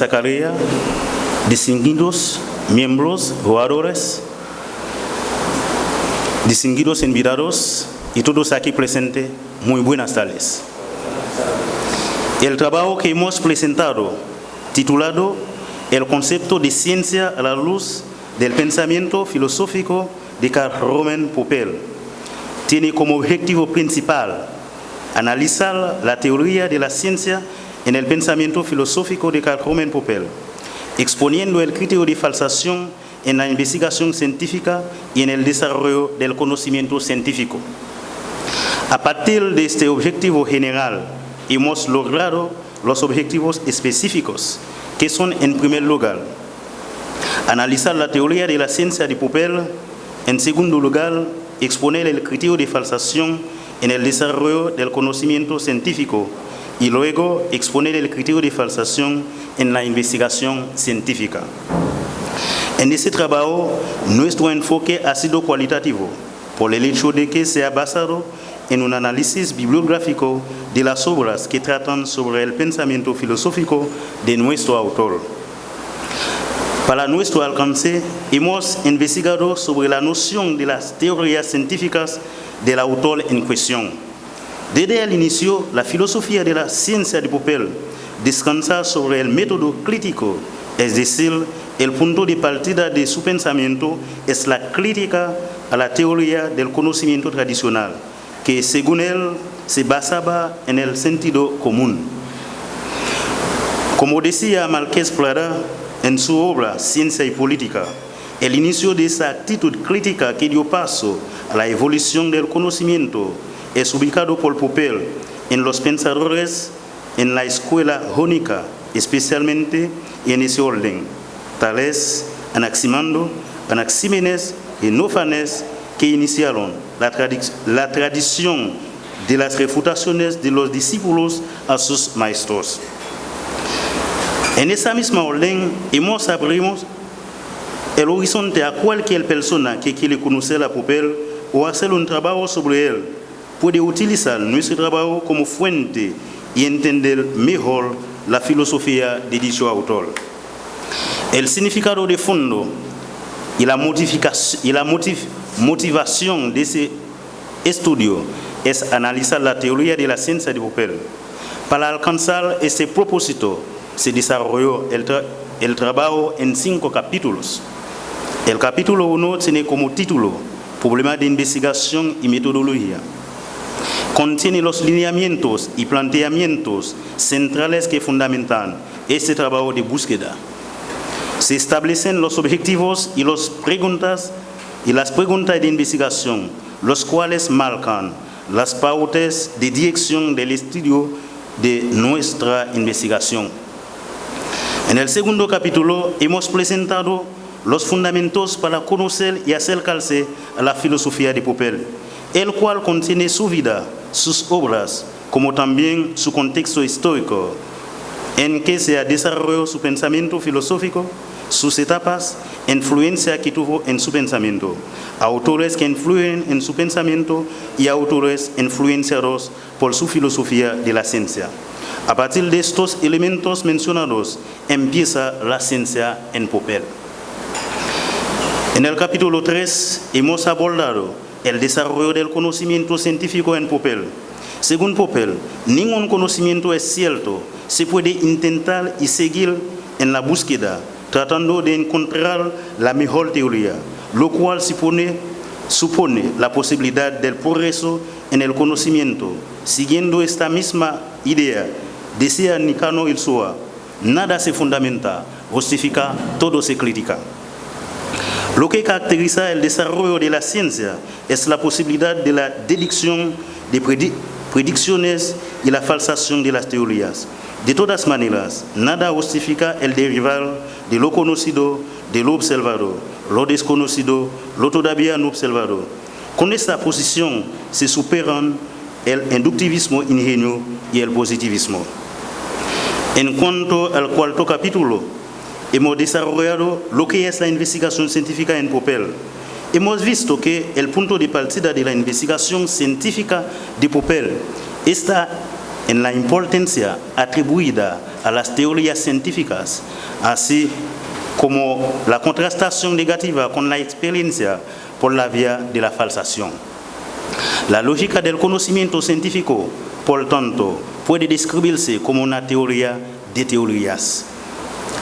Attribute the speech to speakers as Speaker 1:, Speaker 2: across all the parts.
Speaker 1: Zacarías, distinguidos miembros, jugadores, distinguidos invitados y todos aquí presentes, muy buenas tardes. El trabajo que hemos presentado, titulado El concepto de ciencia a la luz del pensamiento filosófico de Karl Roman Popper, tiene como objetivo principal analizar la teoría de la ciencia en el pensamiento filosófico de Karl Roman Popper, exponiendo el criterio de falsación en la investigación científica y en el desarrollo del conocimiento científico. A partir de este objetivo general, hemos logrado los objetivos específicos, que son, en primer lugar, analizar la teoría de la ciencia de Popper, en segundo lugar, exponer el criterio de falsación en el desarrollo del conocimiento científico y luego exponer el criterio de falsación en la investigación científica. En este trabajo, nuestro enfoque ha sido cualitativo, por el hecho de que se ha basado en un análisis bibliográfico de las obras que tratan sobre el pensamiento filosófico de nuestro autor. Para nuestro alcance, hemos investigado sobre la noción de las teorías científicas del autor en cuestión. Desde el inicio, la filosofía de la ciencia de Popper descansa sobre el método crítico, es decir, el punto de partida de su pensamiento es la crítica a la teoría del conocimiento tradicional, que según él se basaba en el sentido común. Como decía Marqués Prada en su obra Ciencia y Política, el inicio de esa actitud crítica que dio paso a la evolución del conocimiento es ubicado por Popper en los pensadores en la escuela jónica, especialmente en ese orden, Tales, Anaximandro, Anaxímenes y Nófanes, que iniciaron la tradición de las refutaciones de los discípulos a sus maestros. En esa misma orden, hemos abierto el horizonte a cualquier persona que quiere conocer a Popper o hacer un trabajo sobre él. Puede utilizar nuestro trabajo como fuente y entender mejor la filosofía de dicho autor. El significado de fondo y la motivación de ese estudio es analizar la teoría de la ciencia de Popper. Para alcanzar ese propósito, se desarrolló el trabajo en 5 capítulos. El capítulo 1 tiene como título Problema de investigación y metodología. Contiene los lineamientos y planteamientos centrales que fundamentan este trabajo de búsqueda. Se establecen los objetivos y las preguntas de investigación, los cuales marcan las pautas de dirección del estudio de nuestra investigación. En el segundo capítulo hemos presentado los fundamentos para conocer y acercarse a la filosofía de Popper, el cual contiene su vida, sus obras, como también su contexto histórico, en que se ha desarrollado su pensamiento filosófico, sus etapas, influencia que tuvo en su pensamiento, autores que influyen en su pensamiento y autores influenciados por su filosofía de la ciencia. A partir de estos elementos mencionados, empieza la ciencia en Popper. En el capítulo 3 hemos abordado el desarrollo del conocimiento científico en Popper. Según Popper, ningún conocimiento es cierto. Se puede intentar y seguir en la búsqueda, tratando de encontrar la mejor teoría, lo cual supone la posibilidad del progreso en el conocimiento. Siguiendo esta misma idea, decía Nicano Ilsoa, nada se fundamenta, justifica, todo se critica. Lo que caracteriza el desarrollo de la ciencia es la posibilidad de la deducción de predicciones y la falsación de las teorías. De todas maneras, nada justifica el derivar de lo conocido, de lo observado, lo desconocido, lo todavía no observado. Con esta posición se superan el inductivismo ingenuo y el positivismo. En cuanto al cuarto capítulo, hemos desarrollado lo que es la investigación científica en Popper. Hemos visto que el punto de partida de la investigación científica de Popper está en la importancia atribuida a las teorías científicas, así como la contrastación negativa con la experiencia por la vía de la falsación. La lógica del conocimiento científico, por tanto, puede describirse como una teoría de teorías.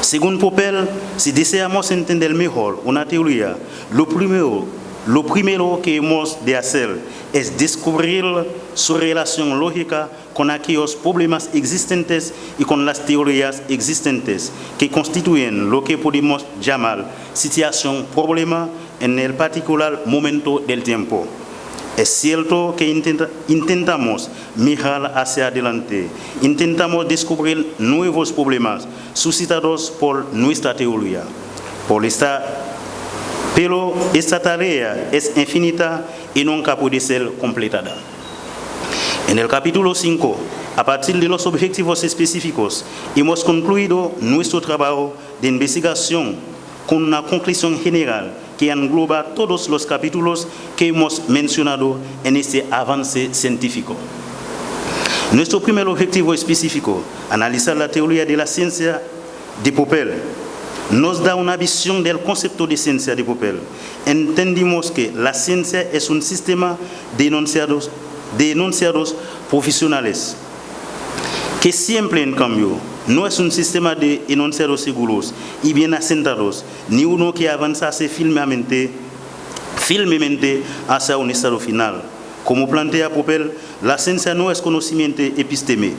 Speaker 1: Según Popper, si deseamos entender mejor una teoría, lo primero que hemos de hacer es descubrir su relación lógica con aquellos problemas existentes y con las teorías existentes que constituyen lo que podemos llamar situación-problema en el particular momento del tiempo. Es cierto que intentamos mirar hacia adelante, intentamos descubrir nuevos problemas suscitados por nuestra teoría. Pero esta tarea es infinita y nunca puede ser completada. En el capítulo 5, a partir de los objetivos específicos, hemos concluido nuestro trabajo de investigación con una conclusión general que engloba todos los capítulos que hemos mencionado en este avance científico. Nuestro primer objetivo específico, analizar la teoría de la ciencia de Popper, nos da una visión del concepto de ciencia de Popper. Entendimos que la ciencia es un sistema de enunciados profesionales, que siempre, en cambio, no es un sistema de enunciados seguros y bien asentados, ni uno que avanzase firmemente hacia un estado final. Como plantea Popper, la ciencia no es conocimiento episteme.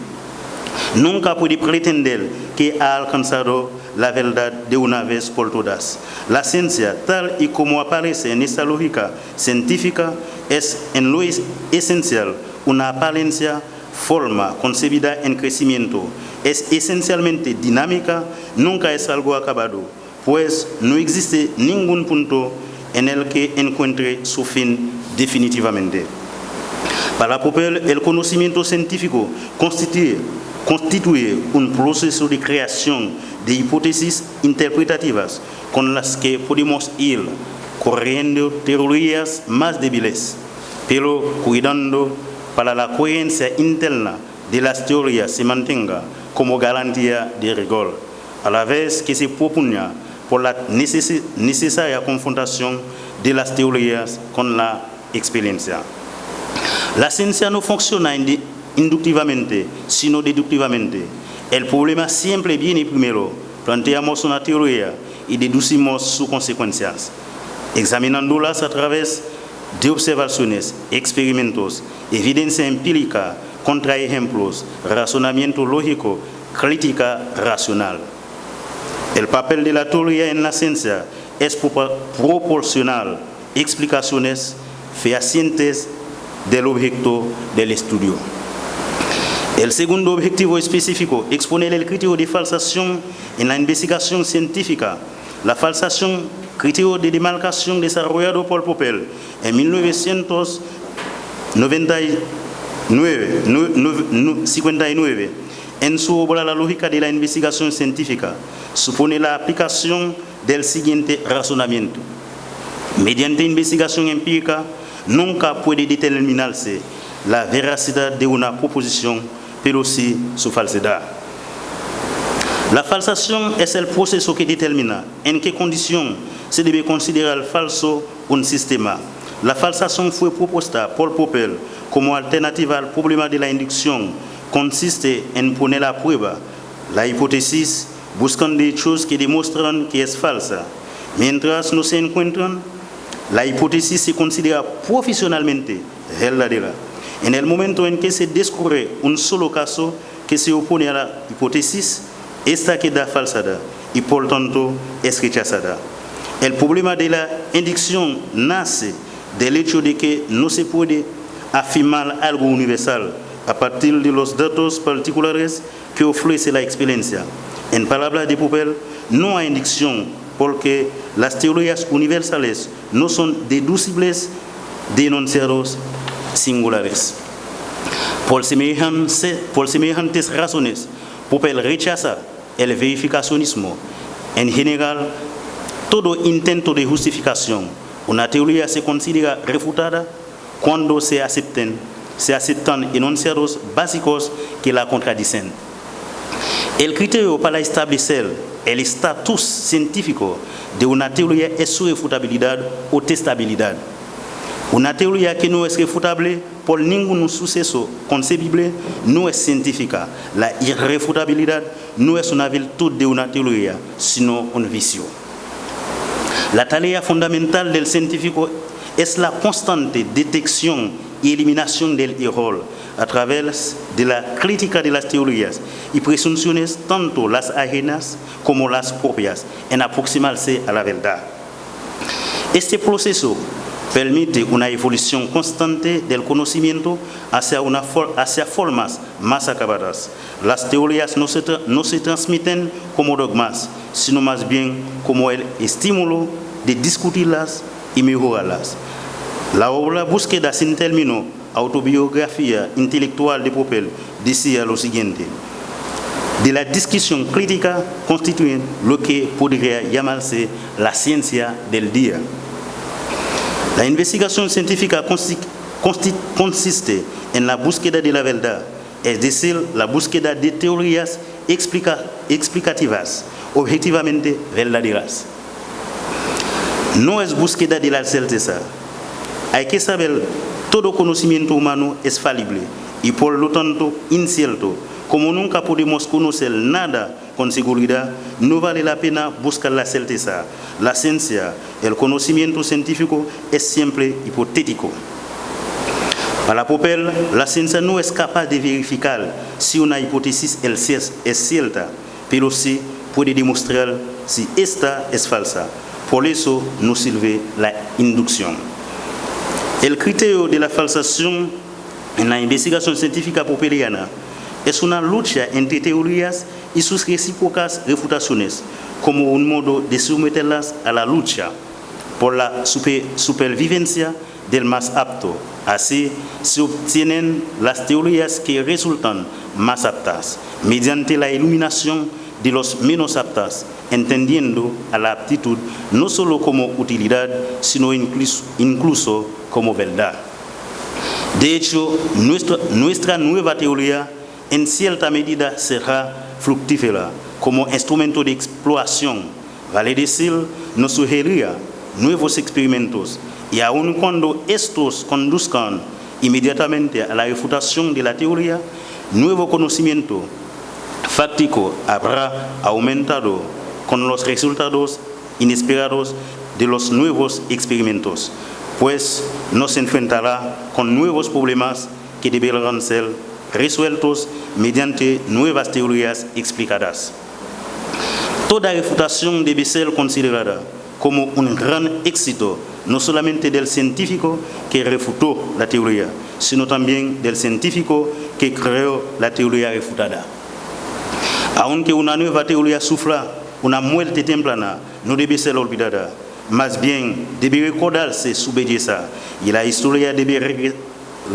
Speaker 1: Nunca puede pretender que ha alcanzado la verdad de una vez por todas. La ciencia, tal y como aparece en esta lógica científica, es en lo esencial una apariencia, forma concebida en crecimiento. Es esencialmente dinámica, nunca es algo acabado, pues no existe ningún punto en el que encuentre su fin definitivamente. Para Popper, el conocimiento científico constituye un proceso de creación de hipótesis interpretativas con las que podemos ir corriendo teorías más débiles, pero cuidando para la coherencia interna de las teorías se mantenga como garantía de rigor, a la vez que se propugna por la necesaria confrontación de las teorías con la experiencia. La ciencia no funciona inductivamente, sino deductivamente. El problema siempre viene primero. Planteamos una teoría y deducimos sus consecuencias, examinándolas a través de observaciones, experimentos, evidencia empírica, contraejemplos, razonamiento lógico, crítica racional. El papel de la teoría en la ciencia es proporcionar explicaciones fehacientes del objeto del estudio. El segundo objetivo específico, exponer el criterio de falsación en la investigación científica. La falsación, criterio de demarcación desarrollado por Popper en 1959 en su obra La lógica de la investigación científica, supone la aplicación del siguiente razonamiento. Mediante investigación empírica, nunca puede determinarse la veracidad de una proposición, pero sí su falsedad. La falsación es el proceso que determina en qué condición se debe considerar falso un sistema. La falsación fue propuesta por Popper como alternativa al problema de la inducción. Consiste en poner a prueba la hipótesis buscando hechos que demuestran que es falsa. Mientras no se encuentran, la hipótesis se considera profesionalmente verdadera. En el momento en que se descubre un solo caso que se opone a la hipótesis, esta queda falsada y por tanto es rechazada. El problema de la inducción nace del hecho de que no se puede afirmar algo universal a partir de los datos particulares que ofrece la experiencia. En palabras de Popper, no hay inducción porque las teorías universales no son deducibles de enunciados singulares. Por semejantes razones, Popper rechaza el verificacionismo. En general, todo intento de justificación, una teoría se considera refutada cuando se aceptan enunciados básicos que la contradicen. El criterio para establecer el estatus científico de una teoría es su refutabilidad o testabilidad. Una teoría que no es refutable por ningún suceso concebible no es científica. La irrefutabilidad no es una virtud de una teoría, sino un vicio. La tarea fundamental del científico es la constante detección y eliminación del error a través de la crítica de las teorías y presunciones, tanto las ajenas como las propias, en aproximarse a la verdad. Este proceso permite una evolución constante del conocimiento hacia formas más acabadas. Las teorías no se transmiten como dogmas, sino más bien como el estímulo de discutirlas y mejorarlas. La obra Búsqueda sin término, autobiografía intelectual de Popper, decía lo siguiente: de la discusión crítica constituye lo que podría llamarse la ciencia del día. La investigación científica consiste en la búsqueda de la verdad, es decir, la búsqueda de teorías explicativas, objetivamente verdaderas. No es búsqueda de la certeza. Hay que saber, todo conocimiento humano es falible y por lo tanto incierto. Como nunca podemos conocer nada con seguridad, no vale la pena buscar la certeza. La ciencia, el conocimiento científico es siempre hipotético. Para Popper, la ciencia no es capaz de verificar si una hipótesis es cierta, pero sí puede demostrar si esta es falsa. Por eso nos sirve la inducción. El criterio de la falsación en la investigación científica popperiana es una lucha entre teorías y sus recíprocas refutaciones, como un modo de someterlas a la lucha por la supervivencia del más apto. Así se obtienen las teorías que resultan más aptas, mediante la iluminación de los menos aptas, entendiendo a la aptitud no solo como utilidad, sino incluso como verdad. De hecho, nuestra nueva teoría en cierta medida será fructífera como instrumento de exploración, vale decir, nos sugerirá nuevos experimentos y aun cuando estos conduzcan inmediatamente a la refutación de la teoría, nuevo conocimiento fáctico habrá aumentado con los resultados inesperados de los nuevos experimentos, pues nos enfrentará con nuevos problemas que deberán ser resueltos mediante nuevas teorías explicadas. Toda refutación debe ser considerada como un gran éxito, no solamente del científico que refutó la teoría, sino también del científico que creó la teoría refutada. Aunque una nueva teoría sufra una muerte temprana, no debe ser olvidada, más bien debe recordarse su belleza y la historia debe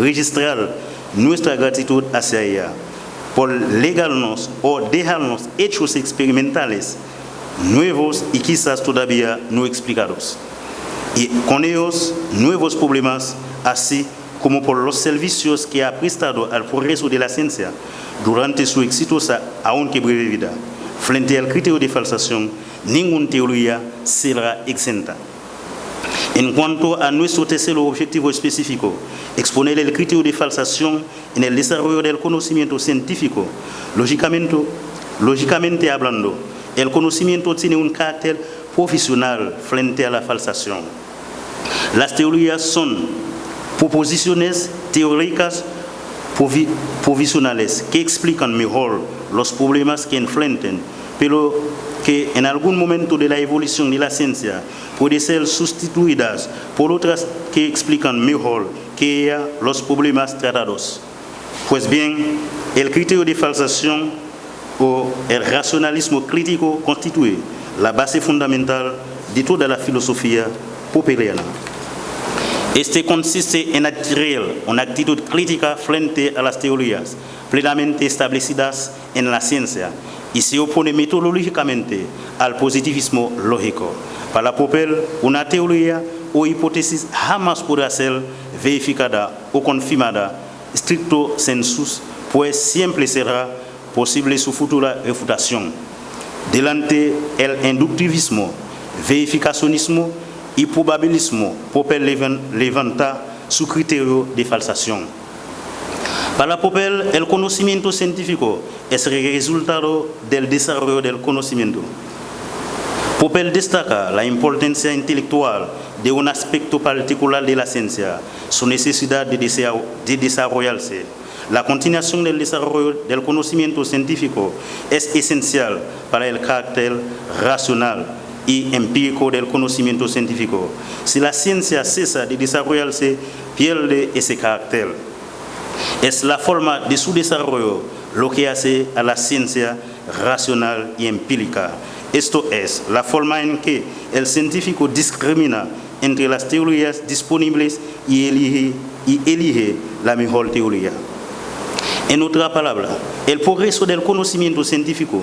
Speaker 1: registrar nuestra gratitud hacia ella por legarnos o dejarnos hechos experimentales nuevos y quizás todavía no explicados, y con ellos nuevos problemas, así como por los servicios que ha prestado al progreso de la ciencia durante su exitosa, aunque breve vida. Frente al criterio de falsación, ninguna teoría será exenta. En cuanto a nuestro tercer objetivo específico, exponer el criterio de falsación en el desarrollo del conocimiento científico, lógicamente hablando, el conocimiento tiene un carácter profesional frente a la falsación. Las teorías son proposiciones teóricas provisionales que explican mejor los problemas que enfrentan, pero que en algún momento de la evolución de la ciencia pueden ser sustituidas por otras que explican mejor que ella los problemas tratados. Pues bien, el criterio de falsación o el racionalismo crítico constituye la base fundamental de toda la filosofía popperiana. Este consiste en adquirir una actitud crítica frente a las teorías plenamente establecidas en la ciencia y se opone metodológicamente al positivismo lógico. Para Popper, una teoría o hipótesis jamás podrá ser verificada o confirmada stricto sensu, pues siempre será posible su futura refutación. Delante el inductivismo, verificacionismo y probabilismo Popper levanta su criterio de falsación. Para Popper, el conocimiento científico es el resultado del desarrollo del conocimiento. Popper destaca la importancia intelectual de un aspecto particular de la ciencia, su necesidad de desarrollarse. La continuación del desarrollo del conocimiento científico es esencial para el carácter racional y empírico del conocimiento científico. Si la ciencia cesa de desarrollarse, pierde ese carácter. Es la forma de su desarrollo lo que hace a la ciencia racional y empírica. Esto es, la forma en que el científico discrimina entre las teorías disponibles y elige la mejor teoría. En otras palabras, el progreso del conocimiento científico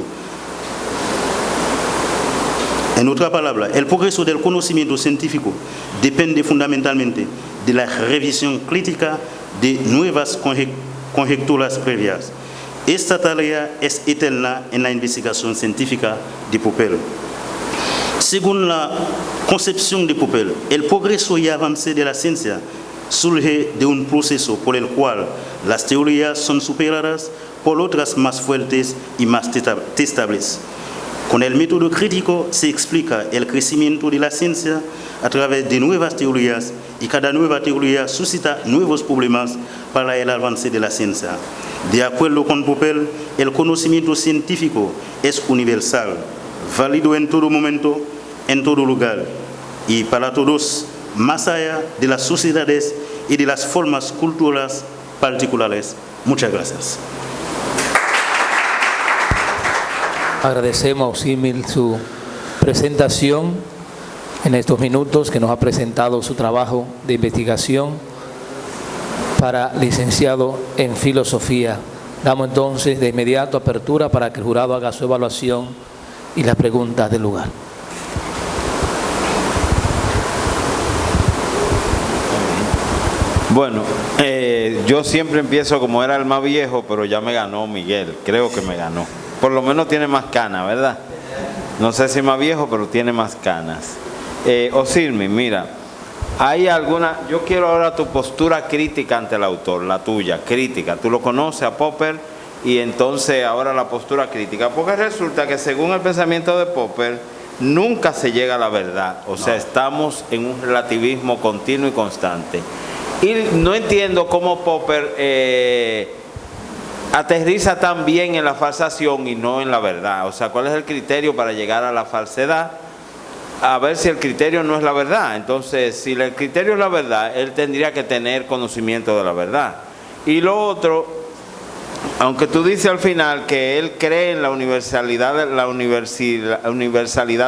Speaker 1: depende fundamentalmente de la revisión crítica de nuevas conjeturas previas. Esta tarea es eterna en la investigación científica de Popper. Según la concepción de Popper, el progreso y avance de la ciencia surge de un proceso por el cual las teorías son superadas por otras más fuertes y más testables. Con el método crítico se explica el crecimiento de la ciencia a través de nuevas teorías y cada nueva teoría suscita nuevos problemas para el avance de la ciencia. De acuerdo con Popper, el conocimiento científico es universal, válido en todo momento, en todo lugar y para todos, más allá de las sociedades y de las formas culturales particulares. Muchas gracias.
Speaker 2: Agradecemos a Oxímil su presentación en estos minutos que nos ha presentado su trabajo de investigación para licenciado en filosofía. Damos entonces de inmediato apertura para que el jurado haga su evaluación y las preguntas del lugar.
Speaker 3: Bueno, yo siempre empiezo como era el más viejo, pero ya me ganó Miguel, creo que me ganó. Por lo menos tiene más canas, ¿verdad? No sé si más viejo, pero tiene más canas. Oxímil, mira, hay alguna, yo quiero ahora tu postura crítica ante el autor, la tuya, crítica. Tú lo conoces a Popper y entonces ahora la postura crítica, porque resulta que según el pensamiento de Popper, nunca se llega a la verdad. O sea, estamos en un relativismo continuo y constante. Y no entiendo cómo Popper aterriza tan bien en la falsación y no en la verdad. O sea, ¿cuál es el criterio para llegar a la falsedad? A ver si el criterio no es la verdad. Entonces, si el criterio es la verdad, él tendría que tener conocimiento de la verdad. Y lo otro, aunque tú dices al final que él cree en la universalidad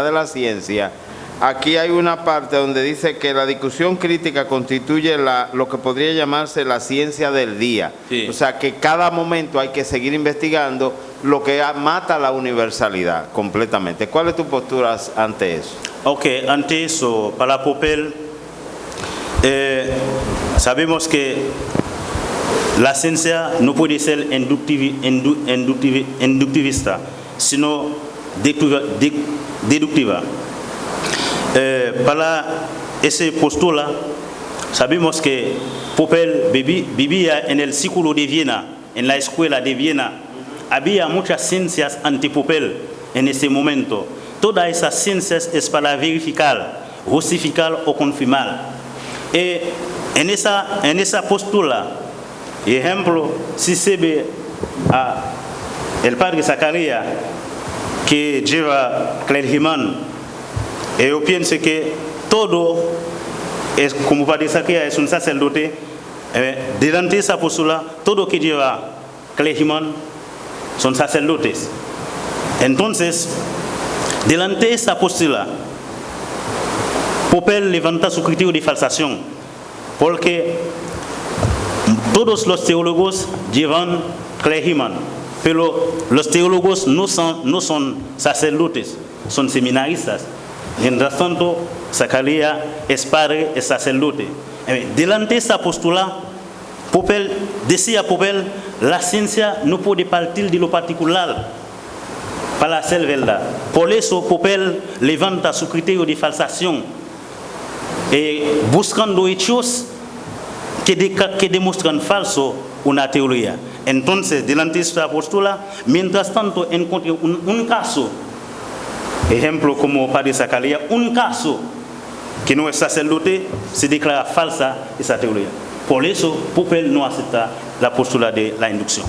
Speaker 3: de la ciencia, aquí hay una parte donde dice que la discusión crítica constituye lo que podría llamarse la ciencia del día. Sí. O sea, que cada momento hay que seguir investigando lo que mata la universalidad completamente. ¿Cuál es tu postura ante eso?
Speaker 1: Ok, ante eso, para Popper, sabemos que la ciencia no puede ser inductivista, sino deductiva. Para ese postula, sabemos que Popper vivía en el círculo de Viena, en la escuela de Viena. Había muchas ciencias ante Popper en ese momento. Todas esas ciencias es para verificar, justificar o confirmar. Y en esa postula, ejemplo, si se ve a el padre Zacarías que lleva clergyman, y yo pienso que todo es como padre Zacarías es un sacerdote, delante de esa postula, todo que lleva clergyman son sacerdotes. Entonces, delante de esa postula, Popper levanta su criterio de falsación, porque todos los teólogos llevan clergyman, pero los teólogos no son sacerdotes, son seminaristas. Mientras tanto, Zacarías es padre, es sacerdote. Delante de esa postula, Popper, decía Popper, la ciencia no puede partir de lo particular para ser verdad. Por eso Popper levanta su criterio de falsación, buscando hechos que demuestran falso una teoría. Entonces, delante de esta postura, mientras tanto encontré un caso, ejemplo como Padre Zacarías, un caso que no es sacerdote, se declara falsa esa teoría. Por eso, Popper no acepta la postura de la inducción.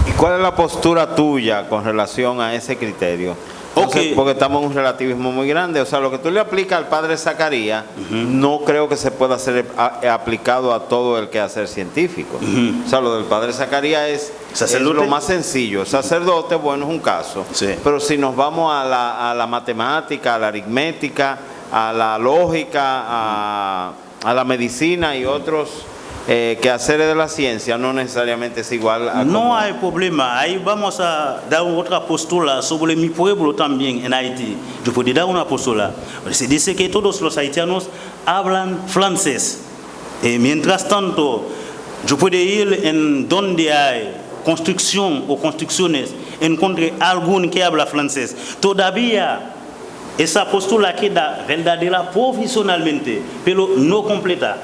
Speaker 3: ¿Y cuál es la postura tuya con relación a ese criterio? Entonces, porque estamos en un relativismo muy grande. O sea, lo que tú le aplicas al Padre Zacarías, no creo que se pueda ser aplicado a todo el quehacer científico. O sea, lo del Padre Zacarías es lo más sencillo. Sacerdote, bueno, es un caso.
Speaker 1: Sí.
Speaker 3: Pero si nos vamos a la matemática, a la aritmética, a la lógica, a la medicina y otros quehaceres de la ciencia, no necesariamente es igual a...
Speaker 1: No hay problema. Ahí vamos a dar otra postura sobre mi pueblo también en Haití. Yo puedo dar una postura. Se dice que todos los haitianos hablan francés. Mientras tanto, yo puedo ir en donde hay construcción o construcciones, encontré alguien que habla francés. Todavía esa postura queda verdadera profesionalmente, pero no completa.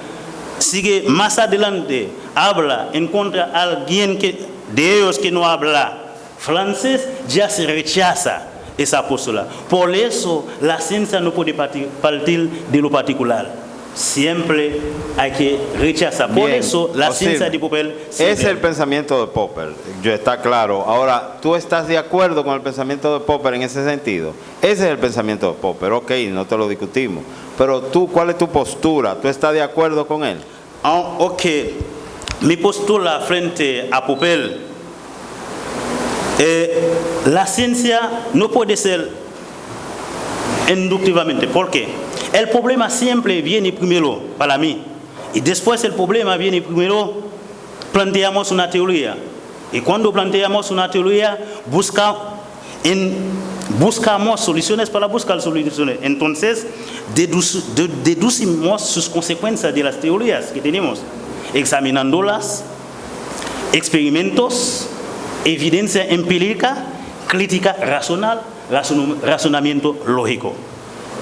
Speaker 1: Sigue más adelante, encuentra a alguien de ellos que no habla francés, ya se rechaza esa postura. Por eso la ciencia no puede partir de lo particular. Siempre hay que rechazar. Por eso la ciencia de Popper...
Speaker 3: Ese es el pensamiento de Popper, está claro. Ahora, ¿tú estás de acuerdo con el pensamiento de Popper en ese sentido? Ese es el pensamiento de Popper, ok, no te lo discutimos. Pero tú, ¿cuál es tu postura? ¿Tú estás de acuerdo con él?
Speaker 1: Ok, mi postura frente a Popper, la ciencia no puede ser inductivamente. ¿Por qué? El problema siempre viene primero para mí. Y después el problema viene primero, planteamos una teoría. Y cuando planteamos una teoría, buscamos soluciones para buscar soluciones. Entonces, deducimos sus consecuencias de las teorías que tenemos, examinándolas, experimentos, evidencia empírica, crítica racional, razonamiento lógico.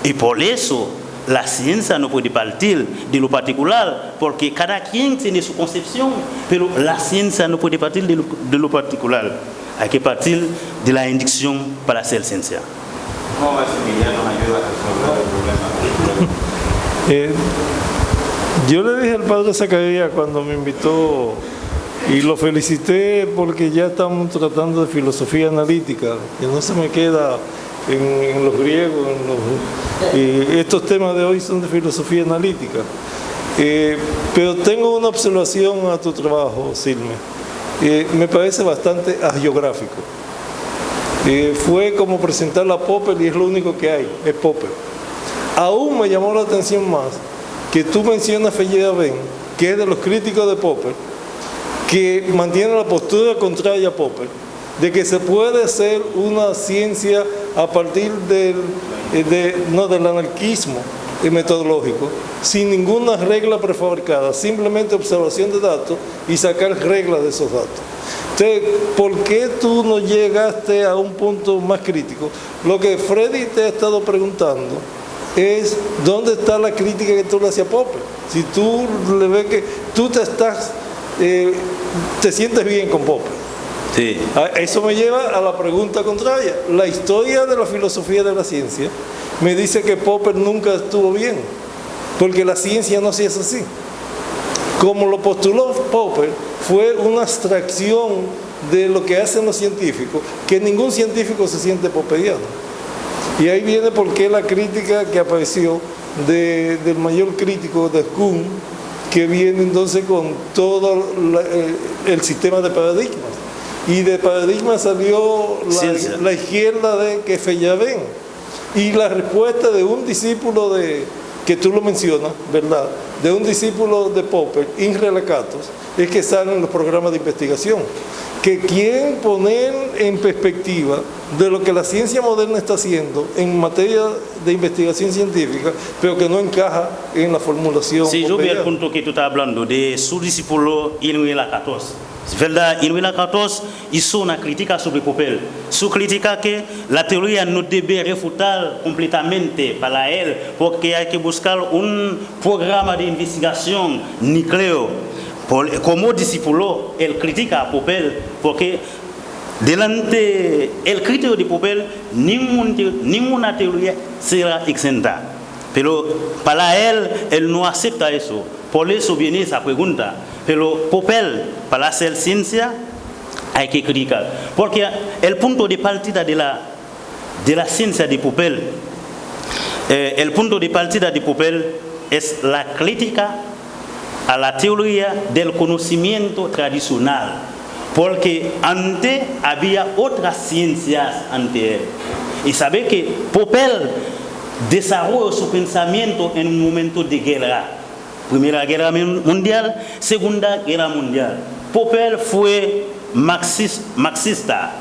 Speaker 1: Y por eso la ciencia no puede partir de lo particular, porque cada quien tiene su concepción, pero la ciencia no puede partir de lo particular. Hay que partir de la inducción para hacer ciencia.
Speaker 3: ¿Cómo es que ya nos ayuda a resolver el problema?
Speaker 4: Yo le dije al Padre Zacarías cuando me invitó, y lo felicité porque ya estamos tratando de filosofía analítica, que no se me queda en los griegos, estos temas de hoy son de filosofía analítica. Pero tengo una observación a tu trabajo, Silme. Me parece bastante hagiográfico. Fue como presentar a Popper y es lo único que hay, es Popper. Aún me llamó la atención más que tú mencionas a Feyerabend, que es de los críticos de Popper, que mantiene la postura contraria a Popper, de que se puede hacer una ciencia a partir del anarquismo metodológico, sin ninguna regla prefabricada, simplemente observación de datos y sacar reglas de esos datos. Entonces, ¿por qué tú no llegaste a un punto más crítico? Lo que Freddy te ha estado preguntando es ¿dónde está la crítica que tú le hacías a Popper? Si tú le ves que tú te sientes bien con Popper.
Speaker 1: Sí.
Speaker 4: Eso me lleva a la pregunta contraria. La historia de la filosofía de la ciencia me dice que Popper nunca estuvo bien, porque la ciencia no se hace así. Como lo postuló Popper, fue una abstracción de lo que hacen los científicos, que ningún científico se siente popperiano. Y ahí viene por qué la crítica que apareció del mayor crítico de Kuhn, que viene entonces con todo el sistema de paradigmas. Y de paradigma salió la izquierda de Feyerabend. Y la respuesta de un discípulo que tú lo mencionas, ¿verdad? De un discípulo de Popper, Imre Lakatos, es que salen los programas de investigación. que quieren poner en perspectiva de lo que la ciencia moderna está haciendo en materia de investigación científica, pero que no encaja en la formulación.
Speaker 1: Sí, yo vi el punto que tú estás hablando de su discípulo Inuela 14. Es verdad, Inuela 14 hizo una crítica sobre Popper. Su crítica que la teoría no debe refutar completamente para él, porque hay que buscar un programa de investigación nuclear. Como discípulo, él critica a Popper porque delante el criterio de Popper ninguna teoría será exenta. Pero para él no acepta eso. Por eso viene esa pregunta. Pero Popper, para hacer ciencia, hay que criticar. Porque el punto de partida de la ciencia de Popper, el punto de partida de Popper es la crítica a la teoría del conocimiento tradicional, porque antes había otras ciencias ante él. Y sabe que Popper desarrolló su pensamiento en un momento de guerra. Primera Guerra Mundial, Segunda Guerra Mundial. Popper fue marxista.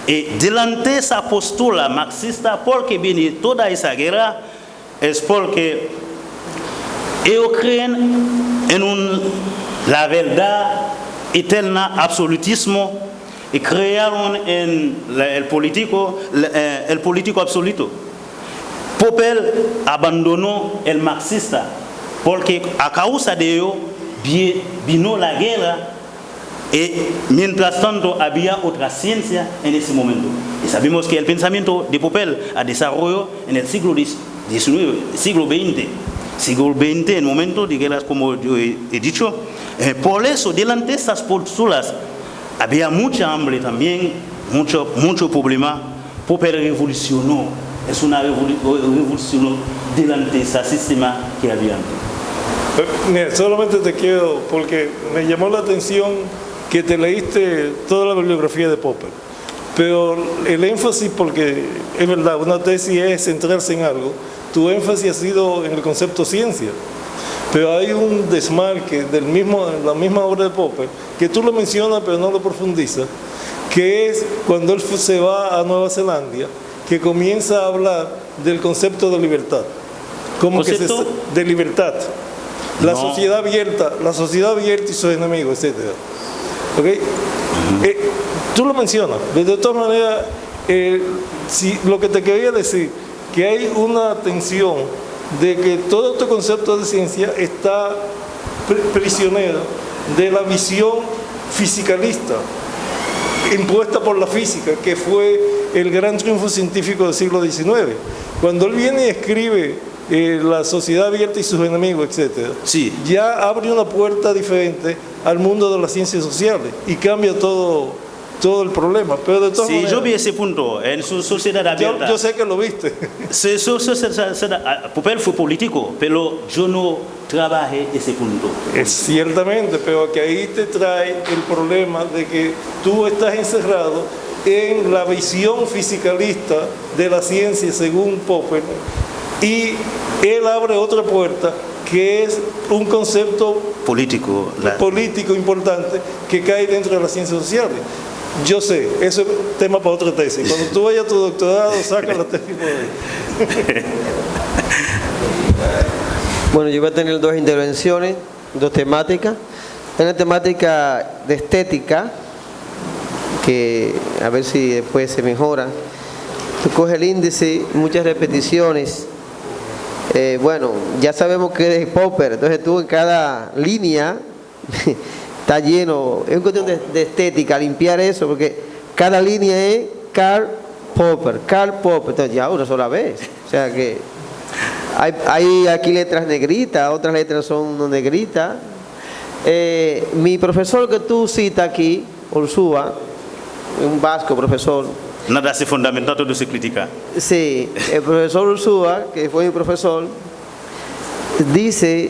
Speaker 1: Y delante de esa postura marxista, porque viene toda esa guerra, es porque ellos creen en la verdad eterna, absolutismo, y crearon en el político absoluto. Popper abandonó el marxista, porque a causa de ello vino la guerra, y mientras tanto había otra ciencia en ese momento. Y sabemos que el pensamiento de Popper ha desarrollado en el siglo XIX, siglo XX. Siglo XX, en momento de guerras, como yo he dicho. Por eso, delante de estas posturas, había mucha hambre también, mucho problema. Popper revolucionó. Es una revolución delante de ese sistema que había antes.
Speaker 4: Mira, solamente te quiero, porque me llamó la atención que te leíste toda la bibliografía de Popper. Pero el énfasis, porque es verdad, una tesis es centrarse en algo. Tu énfasis ha sido en el concepto ciencia, pero hay un desmarque de la misma obra de Popper, que tú lo mencionas pero no lo profundizas, que es cuando él se va a Nueva Zelanda, que comienza a hablar del concepto de libertad. Como que de libertad. La sociedad abierta y sus enemigos, etc. ¿Okay? Tú lo mencionas, pero de todas maneras, lo que te quería decir, que hay una tensión de que todo este concepto de ciencia está prisionero de la visión fisicalista impuesta por la física, que fue el gran triunfo científico del siglo XIX. Cuando él viene y escribe La sociedad abierta y sus enemigos, etc.,
Speaker 1: sí,
Speaker 4: ya abre una puerta diferente al mundo de las ciencias sociales y cambia todo el problema. Pero de todas maneras,
Speaker 1: yo vi ese punto en su sociedad abierta.
Speaker 4: Yo sé que lo viste.
Speaker 1: Popper fue político, pero yo no trabajé ese punto.
Speaker 4: Es ciertamente, pero que ahí te trae el problema de que tú estás encerrado en la visión fisicalista de la ciencia según Popper, y él abre otra puerta que es un concepto político importante que cae dentro de las ciencias sociales. Yo sé, eso es tema para otra tesis. Cuando tú vayas a tu doctorado, saca la tesis por ahí.
Speaker 5: Bueno, yo voy a tener dos intervenciones, dos temáticas. Una temática de estética, que a ver si después se mejora. Tú coges el índice, muchas repeticiones. Bueno, ya sabemos que es Popper, entonces tú en cada línea está lleno, es una cuestión de estética, limpiar eso, porque cada línea es Karl Popper, entonces ya una sola vez, o sea que hay aquí letras negritas, otras letras son no negritas. Mi profesor que tú citas aquí, Ursúa, un vasco profesor.
Speaker 1: Nada se fundamenta, todo se critica.
Speaker 5: Sí, el profesor Ursúa, que fue mi profesor, dice,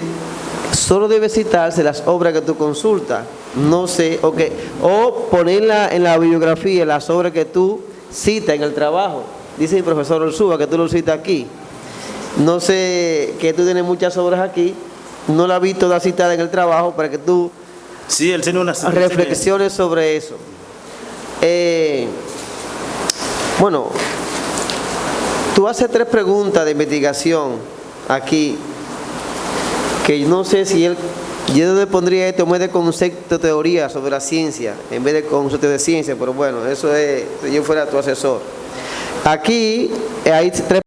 Speaker 5: solo debe citarse las obras que tú consultas, no sé, o ponerla en la bibliografía, las obras que tú citas en el trabajo. Dice el profesor Ursúa, que tú lo citas aquí. No sé, que tú tienes muchas obras aquí, no la vi toda citada en el trabajo para que tú
Speaker 1: sí, él tiene una
Speaker 5: reflexiones sobre eso. Bueno, tú haces 3 preguntas de investigación aquí, que no sé si yo le pondría esto en vez de concepto de teoría sobre la ciencia, en vez de concepto de ciencia, pero bueno, eso es, si yo fuera tu asesor. Aquí hay 3